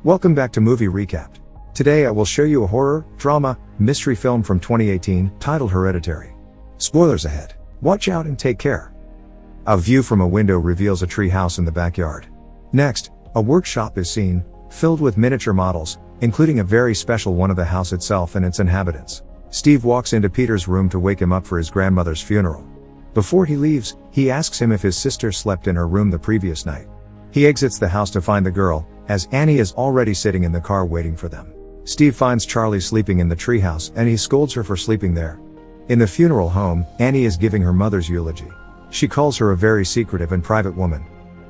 Welcome back to Movie Recapped. Today I will show you a horror, drama, mystery film from 2018 titled Hereditary. Spoilers ahead. Watch out and take care. A view from a window reveals a tree house in the backyard. Next, a workshop is seen, filled with miniature models, including a very special one of the house itself and its inhabitants. Steve walks into Peter's room to wake him up for his grandmother's funeral. Before he leaves, he asks him if his sister slept in her room the previous night. He exits the house to find the girl, as Annie is already sitting in the car waiting for them. Steve finds Charlie sleeping in the treehouse and he scolds her for sleeping there. In the funeral home, Annie is giving her mother's eulogy. She calls her a very secretive and private woman.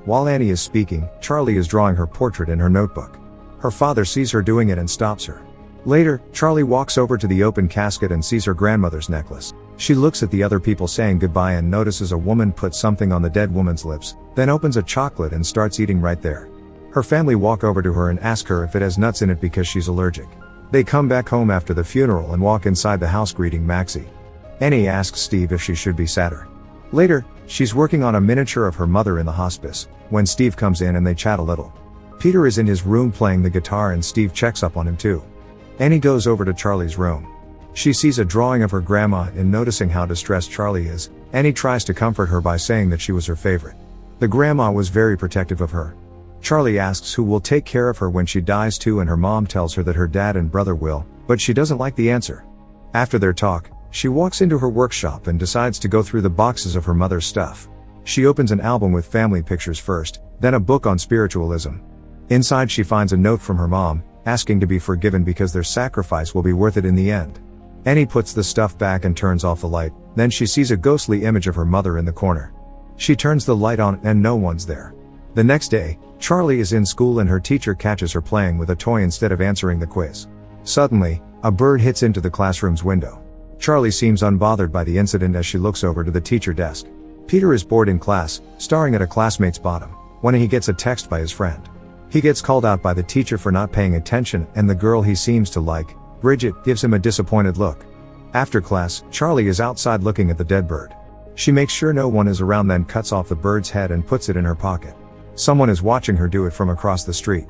While Annie is speaking, Charlie is drawing her portrait in her notebook. Her father sees her doing it and stops her. Later, Charlie walks over to the open casket and sees her grandmother's necklace. She looks at the other people saying goodbye and notices a woman put something on the dead woman's lips, then opens a chocolate and starts eating right there. Her family walk over to her and ask her if it has nuts in it because she's allergic. They come back home after the funeral and walk inside the house greeting Maxie. Annie asks Steve if she should be sadder. Later, she's working on a miniature of her mother in the hospice, when Steve comes in and they chat a little. Peter is in his room playing the guitar and Steve checks up on him too. Annie goes over to Charlie's room. She sees a drawing of her grandma and noticing how distressed Charlie is, Annie tries to comfort her by saying that she was her favorite. The grandma was very protective of her. Charlie asks who will take care of her when she dies too and her mom tells her that her dad and brother will, but she doesn't like the answer. After their talk, she walks into her workshop and decides to go through the boxes of her mother's stuff. She opens an album with family pictures first, then a book on spiritualism. Inside she finds a note from her mom, asking to be forgiven because their sacrifice will be worth it in the end. Annie puts the stuff back and turns off the light, then she sees a ghostly image of her mother in the corner. She turns the light on and no one's there. The next day, Charlie is in school and her teacher catches her playing with a toy instead of answering the quiz. Suddenly, a bird hits into the classroom's window. Charlie seems unbothered by the incident as she looks over to the teacher desk. Peter is bored in class, staring at a classmate's bottom, when he gets a text by his friend. He gets called out by the teacher for not paying attention and the girl he seems to like, Bridget, gives him a disappointed look. After class, Charlie is outside looking at the dead bird. She makes sure no one is around, then cuts off the bird's head and puts it in her pocket. Someone is watching her do it from across the street.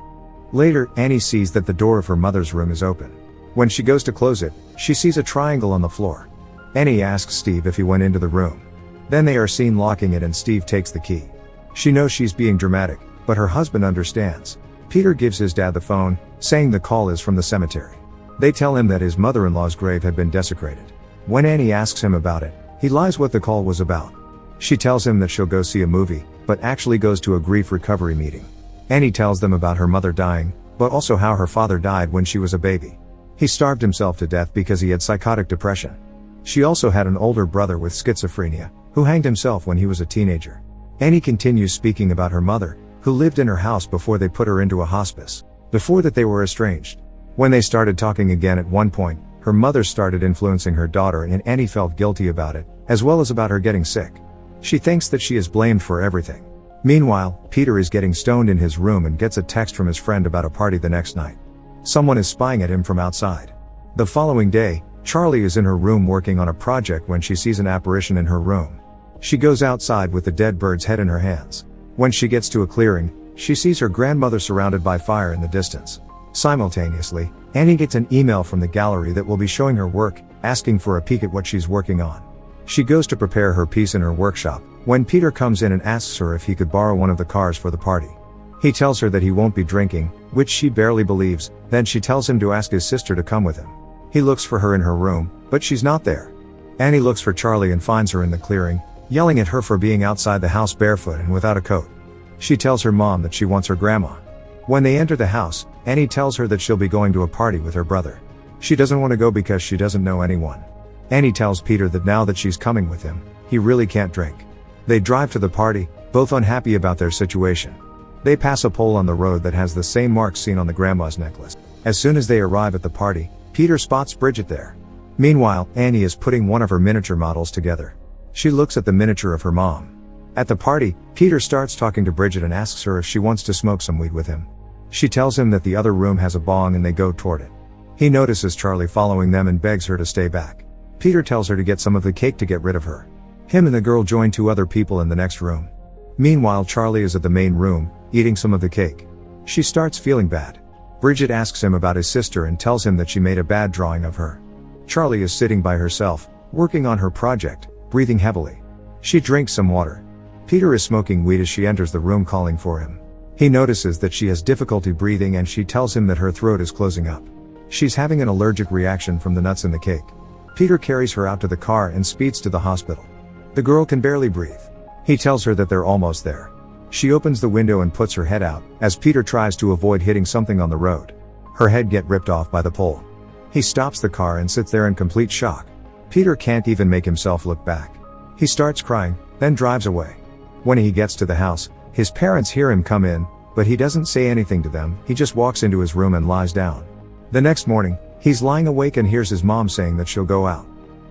Later, Annie sees that the door of her mother's room is open. When she goes to close it, she sees a triangle on the floor. Annie asks Steve if he went into the room. Then they are seen locking it and Steve takes the key. She knows she's being dramatic, but her husband understands. Peter gives his dad the phone, saying the call is from the cemetery. They tell him that his mother-in-law's grave had been desecrated. When Annie asks him about it, he lies what the call was about. She tells him that she'll go see a movie, but actually goes to a grief recovery meeting. Annie tells them about her mother dying, but also how her father died when she was a baby. He starved himself to death because he had psychotic depression. She also had an older brother with schizophrenia, who hanged himself when he was a teenager. Annie continues speaking about her mother, who lived in her house before they put her into a hospice. Before that they were estranged. When they started talking again at one point, her mother started influencing her daughter and Annie felt guilty about it, as well as about her getting sick. She thinks that she is blamed for everything. Meanwhile, Peter is getting stoned in his room and gets a text from his friend about a party the next night. Someone is spying at him from outside. The following day, Charlie is in her room working on a project when she sees an apparition in her room. She goes outside with the dead bird's head in her hands. When she gets to a clearing, she sees her grandmother surrounded by fire in the distance. Simultaneously, Annie gets an email from the gallery that will be showing her work, asking for a peek at what she's working on. She goes to prepare her piece in her workshop, when Peter comes in and asks her if he could borrow one of the cars for the party. He tells her that he won't be drinking, which she barely believes, then she tells him to ask his sister to come with him. He looks for her in her room, but she's not there. Annie looks for Charlie and finds her in the clearing, yelling at her for being outside the house barefoot and without a coat. She tells her mom that she wants her grandma. When they enter the house, Annie tells her that she'll be going to a party with her brother. She doesn't want to go because she doesn't know anyone. Annie tells Peter that now that she's coming with him, he really can't drink. They drive to the party, both unhappy about their situation. They pass a pole on the road that has the same marks seen on the grandma's necklace. As soon as they arrive at the party, Peter spots Bridget there. Meanwhile, Annie is putting one of her miniature models together. She looks at the miniature of her mom. At the party, Peter starts talking to Bridget and asks her if she wants to smoke some weed with him. She tells him that the other room has a bong and they go toward it. He notices Charlie following them and begs her to stay back. Peter tells her to get some of the cake to get rid of her. Him and the girl join two other people in the next room. Meanwhile, Charlie is at the main room, eating some of the cake. She starts feeling bad. Bridget asks him about his sister and tells him that she made a bad drawing of her. Charlie is sitting by herself, working on her project, breathing heavily. She drinks some water. Peter is smoking weed as she enters the room calling for him. He notices that she has difficulty breathing and she tells him that her throat is closing up. She's having an allergic reaction from the nuts in the cake. Peter carries her out to the car and speeds to the hospital. The girl can barely breathe. He tells her that they're almost there. She opens the window and puts her head out, as Peter tries to avoid hitting something on the road. Her head gets ripped off by the pole. He stops the car and sits there in complete shock. Peter can't even make himself look back. He starts crying, then drives away. When he gets to the house, his parents hear him come in, but he doesn't say anything to them. He just walks into his room and lies down. The next morning, he's lying awake and hears his mom saying that she'll go out.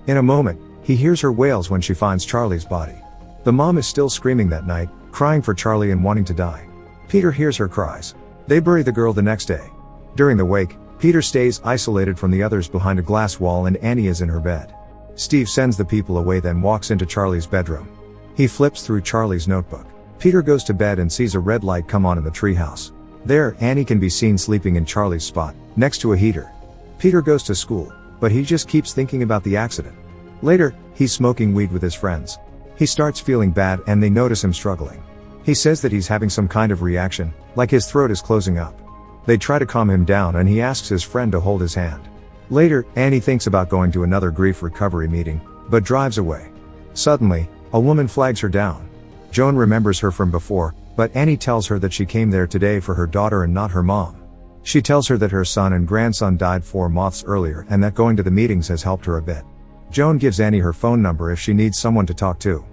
In a moment, he hears her wails when she finds Charlie's body. The mom is still screaming that night, crying for Charlie and wanting to die. Peter hears her cries. They bury the girl the next day. During the wake, Peter stays isolated from the others behind a glass wall and Annie is in her bed. Steve sends the people away, then walks into Charlie's bedroom. He flips through Charlie's notebook. Peter goes to bed and sees a red light come on in the treehouse. There, Annie can be seen sleeping in Charlie's spot, next to a heater. Peter goes to school, but he just keeps thinking about the accident. Later, he's smoking weed with his friends. He starts feeling bad and they notice him struggling. He says that he's having some kind of reaction, like his throat is closing up. They try to calm him down and he asks his friend to hold his hand. Later, Annie thinks about going to another grief recovery meeting, but drives away. Suddenly, a woman flags her down. Joan remembers her from before, but Annie tells her that she came there today for her daughter and not her mom. She tells her that her son and grandson died 4 months earlier and that going to the meetings has helped her a bit. Joan gives Annie her phone number if she needs someone to talk to.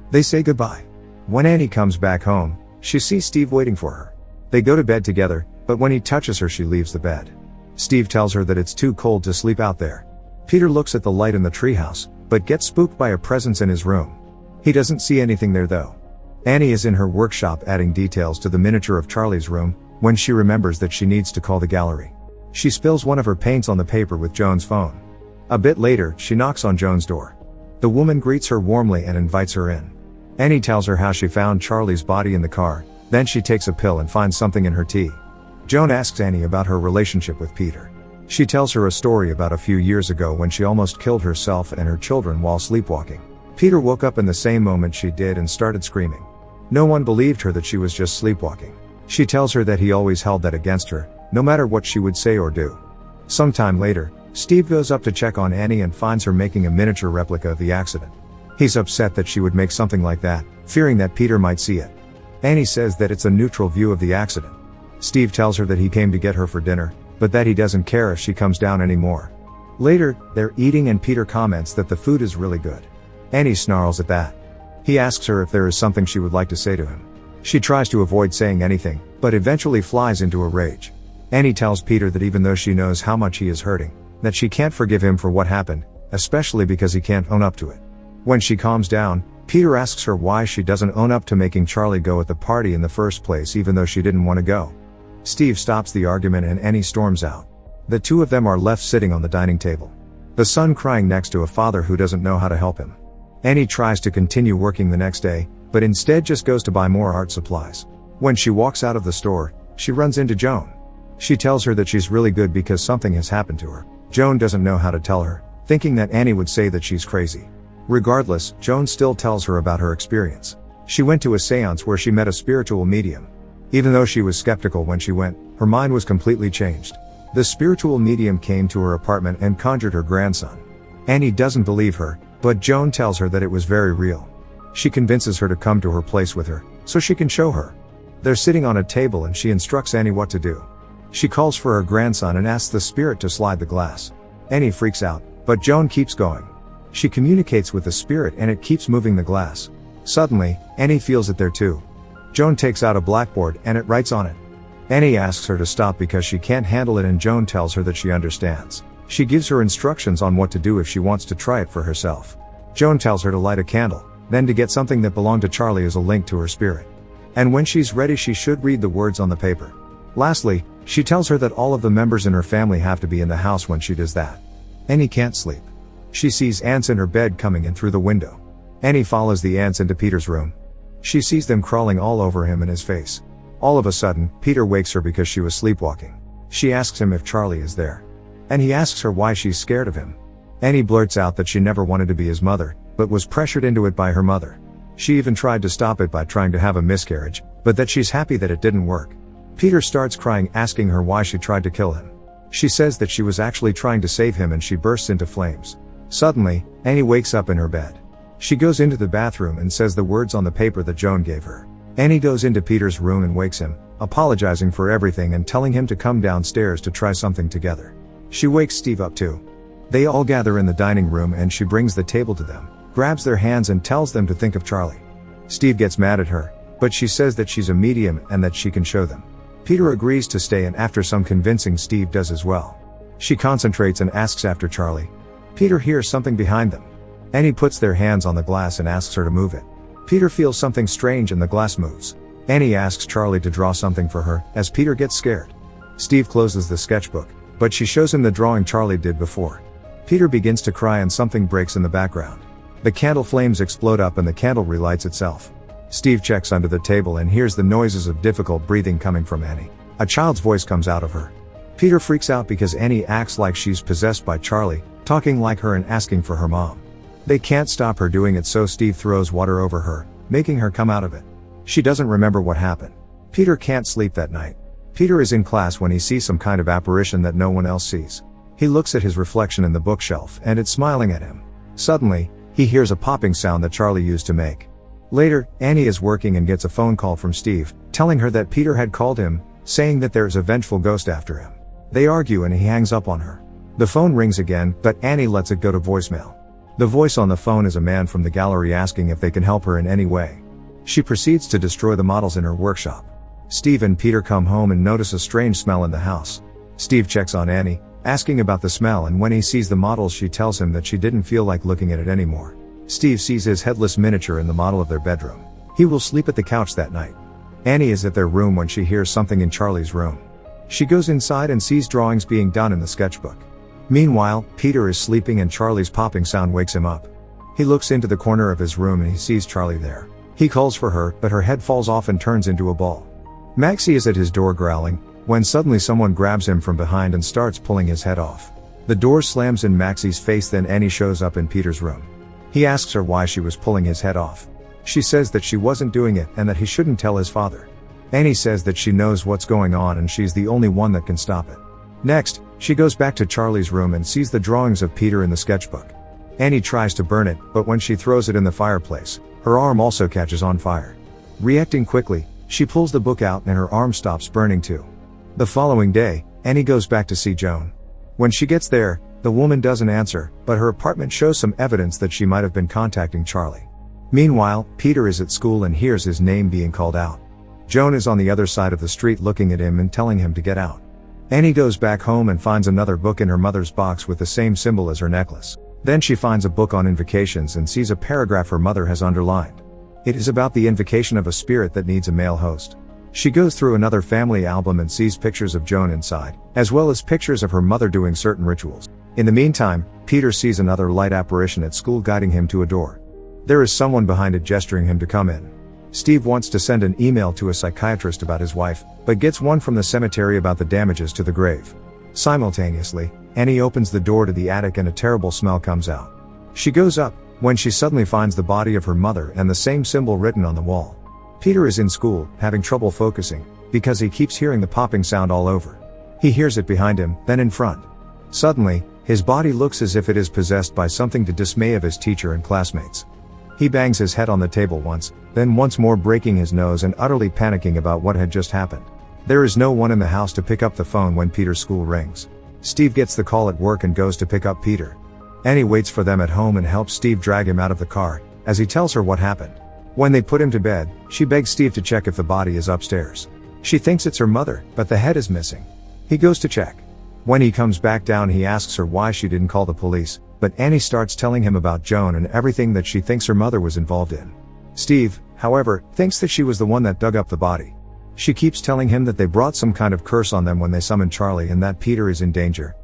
They say goodbye. When Annie comes back home, she sees Steve waiting for her. They go to bed together, but when he touches her she leaves the bed. Steve tells her that it's too cold to sleep out there. Peter looks at the light in the treehouse, but gets spooked by a presence in his room. He doesn't see anything there though. Annie is in her workshop adding details to the miniature of Charlie's room, when she remembers that she needs to call the gallery. She spills one of her paints on the paper with Joan's phone. A bit later, she knocks on Joan's door. The woman greets her warmly and invites her in. Annie tells her how she found Charlie's body in the car, then she takes a pill and finds something in her tea. Joan asks Annie about her relationship with Peter. She tells her a story about a few years ago when she almost killed herself and her children while sleepwalking. Peter woke up in the same moment she did and started screaming. No one believed her that she was just sleepwalking. She tells her that he always held that against her, no matter what she would say or do. Sometime later, Steve goes up to check on Annie and finds her making a miniature replica of the accident. He's upset that she would make something like that, fearing that Peter might see it. Annie says that it's a neutral view of the accident. Steve tells her that he came to get her for dinner, but that he doesn't care if she comes down anymore. Later, they're eating and Peter comments that the food is really good. Annie snarls at that. He asks her if there is something she would like to say to him. She tries to avoid saying anything, but eventually flies into a rage. Annie tells Peter that even though she knows how much he is hurting, that she can't forgive him for what happened, especially because he can't own up to it. When she calms down, Peter asks her why she doesn't own up to making Charlie go at the party in the first place even though she didn't want to go. Steve stops the argument and Annie storms out. The two of them are left sitting on the dining table. The son crying next to a father who doesn't know how to help him. Annie tries to continue working the next day, but instead just goes to buy more art supplies. When she walks out of the store, she runs into Joan. She tells her that she's really good because something has happened to her. Joan doesn't know how to tell her, thinking that Annie would say that she's crazy. Regardless, Joan still tells her about her experience. She went to a seance where she met a spiritual medium. Even though she was skeptical when she went, her mind was completely changed. The spiritual medium came to her apartment and conjured her grandson. Annie doesn't believe her, but Joan tells her that it was very real. She convinces her to come to her place with her, so she can show her. They're sitting on a table and she instructs Annie what to do. She calls for her grandson and asks the spirit to slide the glass. Annie freaks out, but Joan keeps going. She communicates with the spirit and it keeps moving the glass. Suddenly, Annie feels it there too. Joan takes out a blackboard and it writes on it. Annie asks her to stop because she can't handle it and Joan tells her that she understands. She gives her instructions on what to do if she wants to try it for herself. Joan tells her to light a candle, then to get something that belonged to Charlie as a link to her spirit. And when she's ready she should read the words on the paper. Lastly, she tells her that all of the members in her family have to be in the house when she does that. Annie can't sleep. She sees ants in her bed coming in through the window. Annie follows the ants into Peter's room. She sees them crawling all over him and his face. All of a sudden, Peter wakes her because she was sleepwalking. She asks him if Charlie is there. And he asks her why she's scared of him. Annie blurts out that she never wanted to be his mother, but was pressured into it by her mother. She even tried to stop it by trying to have a miscarriage, but that she's happy that it didn't work. Peter starts crying, asking her why she tried to kill him. She says that she was actually trying to save him, and she bursts into flames. Suddenly, Annie wakes up in her bed. She goes into the bathroom and says the words on the paper that Joan gave her. Annie goes into Peter's room and wakes him, apologizing for everything and telling him to come downstairs to try something together. She wakes Steve up too. They all gather in the dining room and she brings the table to them, grabs their hands and tells them to think of Charlie. Steve gets mad at her, but she says that she's a medium and that she can show them. Peter agrees to stay, and after some convincing, Steve does as well. She concentrates and asks after Charlie. Peter hears something behind them. Annie puts their hands on the glass and asks her to move it. Peter feels something strange and the glass moves. Annie asks Charlie to draw something for her, as Peter gets scared. Steve closes the sketchbook, but she shows him the drawing Charlie did before. Peter begins to cry and something breaks in the background. The candle flames explode up and the candle relights itself. Steve checks under the table and hears the noises of difficult breathing coming from Annie. A child's voice comes out of her. Peter freaks out because Annie acts like she's possessed by Charlie, talking like her and asking for her mom. They can't stop her doing it, so Steve throws water over her, making her come out of it. She doesn't remember what happened. Peter can't sleep that night. Peter is in class when he sees some kind of apparition that no one else sees. He looks at his reflection in the bookshelf and it's smiling at him. Suddenly, he hears a popping sound that Charlie used to make. Later, Annie is working and gets a phone call from Steve, telling her that Peter had called him, saying that there's a vengeful ghost after him. They argue and he hangs up on her. The phone rings again, but Annie lets it go to voicemail. The voice on the phone is a man from the gallery asking if they can help her in any way. She proceeds to destroy the models in her workshop. Steve and Peter come home and notice a strange smell in the house. Steve checks on Annie, asking about the smell, and when he sees the models she tells him that she didn't feel like looking at it anymore. Steve sees his headless miniature in the model of their bedroom. He will sleep at the couch that night. Annie is at their room when she hears something in Charlie's room. She goes inside and sees drawings being done in the sketchbook. Meanwhile, Peter is sleeping and Charlie's popping sound wakes him up. He looks into the corner of his room and he sees Charlie there. He calls for her, but her head falls off and turns into a ball. Maxie is at his door growling, when suddenly someone grabs him from behind and starts pulling his head off. The door slams in Maxie's face, then Annie shows up in Peter's room. He asks her why she was pulling his head off. She says that she wasn't doing it and that he shouldn't tell his father. Annie says that she knows what's going on and she's the only one that can stop it. Next, she goes back to Charlie's room and sees the drawings of Peter in the sketchbook. Annie tries to burn it, but when she throws it in the fireplace, her arm also catches on fire. Reacting quickly, she pulls the book out and her arm stops burning too. The following day, Annie goes back to see Joan. When she gets there, the woman doesn't answer, but her apartment shows some evidence that she might have been contacting Charlie. Meanwhile, Peter is at school and hears his name being called out. Joan is on the other side of the street looking at him and telling him to get out. Annie goes back home and finds another book in her mother's box with the same symbol as her necklace. Then she finds a book on invocations and sees a paragraph her mother has underlined. It is about the invocation of a spirit that needs a male host. She goes through another family album and sees pictures of Joan inside, as well as pictures of her mother doing certain rituals. In the meantime, Peter sees another light apparition at school guiding him to a door. There is someone behind it gesturing him to come in. Steve wants to send an email to a psychiatrist about his wife, but gets one from the cemetery about the damages to the grave. Simultaneously, Annie opens the door to the attic and a terrible smell comes out. She goes up, when she suddenly finds the body of her mother and the same symbol written on the wall. Peter is in school, having trouble focusing, because he keeps hearing the popping sound all over. He hears it behind him, then in front. Suddenly, his body looks as if it is possessed by something, to dismay of his teacher and classmates. He bangs his head on the table once, then once more, breaking his nose and utterly panicking about what had just happened. There is no one in the house to pick up the phone when Peter's school rings. Steve gets the call at work and goes to pick up Peter. Annie waits for them at home and helps Steve drag him out of the car, as he tells her what happened. When they put him to bed, she begs Steve to check if the body is upstairs. She thinks it's her mother, but the head is missing. He goes to check. When he comes back down, he asks her why she didn't call the police, but Annie starts telling him about Joan and everything that she thinks her mother was involved in. Steve, however, thinks that she was the one that dug up the body. She keeps telling him that they brought some kind of curse on them when they summoned Charlie and that Peter is in danger.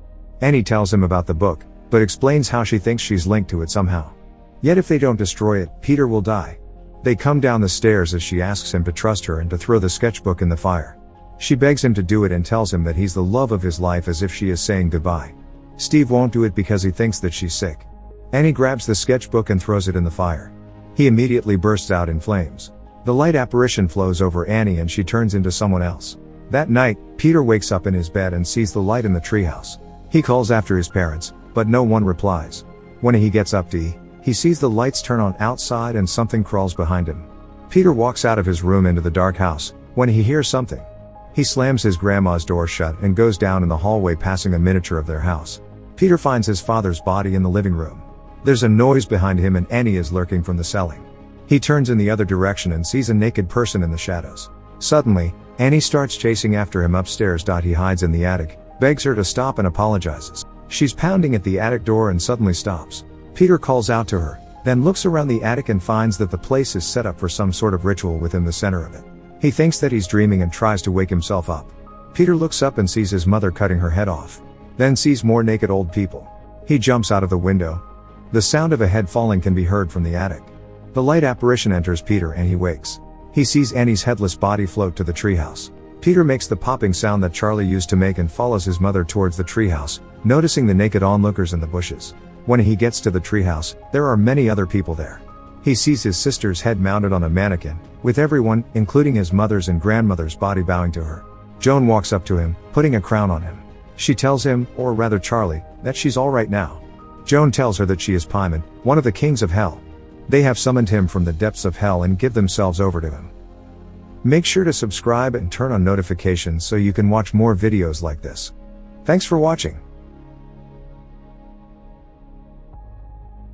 Annie tells him about the book, but explains how she thinks she's linked to it somehow. Yet if they don't destroy it, Peter will die. They come down the stairs as she asks him to trust her and to throw the sketchbook in the fire. She begs him to do it and tells him that he's the love of his life, as if she is saying goodbye. Steve won't do it because he thinks that she's sick. Annie grabs the sketchbook and throws it in the fire. He immediately bursts out in flames. The light apparition flows over Annie and she turns into someone else. That night, Peter wakes up in his bed and sees the light in the treehouse. He calls after his parents, but no one replies. When he gets up to eat, he sees the lights turn on outside and something crawls behind him. Peter walks out of his room into the dark house, when he hears something. He slams his grandma's door shut and goes down in the hallway, passing a miniature of their house. Peter finds his father's body in the living room. There's a noise behind him and Annie is lurking from the ceiling. He turns in the other direction and sees a naked person in the shadows. Suddenly, Annie starts chasing after him upstairs. He hides in the attic, begs her to stop and apologizes. She's pounding at the attic door and suddenly stops. Peter calls out to her, then looks around the attic and finds that the place is set up for some sort of ritual within the center of it. He thinks that he's dreaming and tries to wake himself up. Peter looks up and sees his mother cutting her head off. Then sees more naked old people. He jumps out of the window. The sound of a head falling can be heard from the attic. The light apparition enters Peter and he wakes. He sees Annie's headless body float to the treehouse. Peter makes the popping sound that Charlie used to make and follows his mother towards the treehouse, noticing the naked onlookers in the bushes. When he gets to the treehouse, there are many other people there. He sees his sister's head mounted on a mannequin, with everyone, including his mother's and grandmother's body, bowing to her. Joan walks up to him, putting a crown on him. She tells him, or rather Charlie, that she's alright now. Joan tells her that she is Paimon, one of the kings of hell. They have summoned him from the depths of hell and give themselves over to him. Make sure to subscribe and turn on notifications so you can watch more videos like this. Thanks for watching.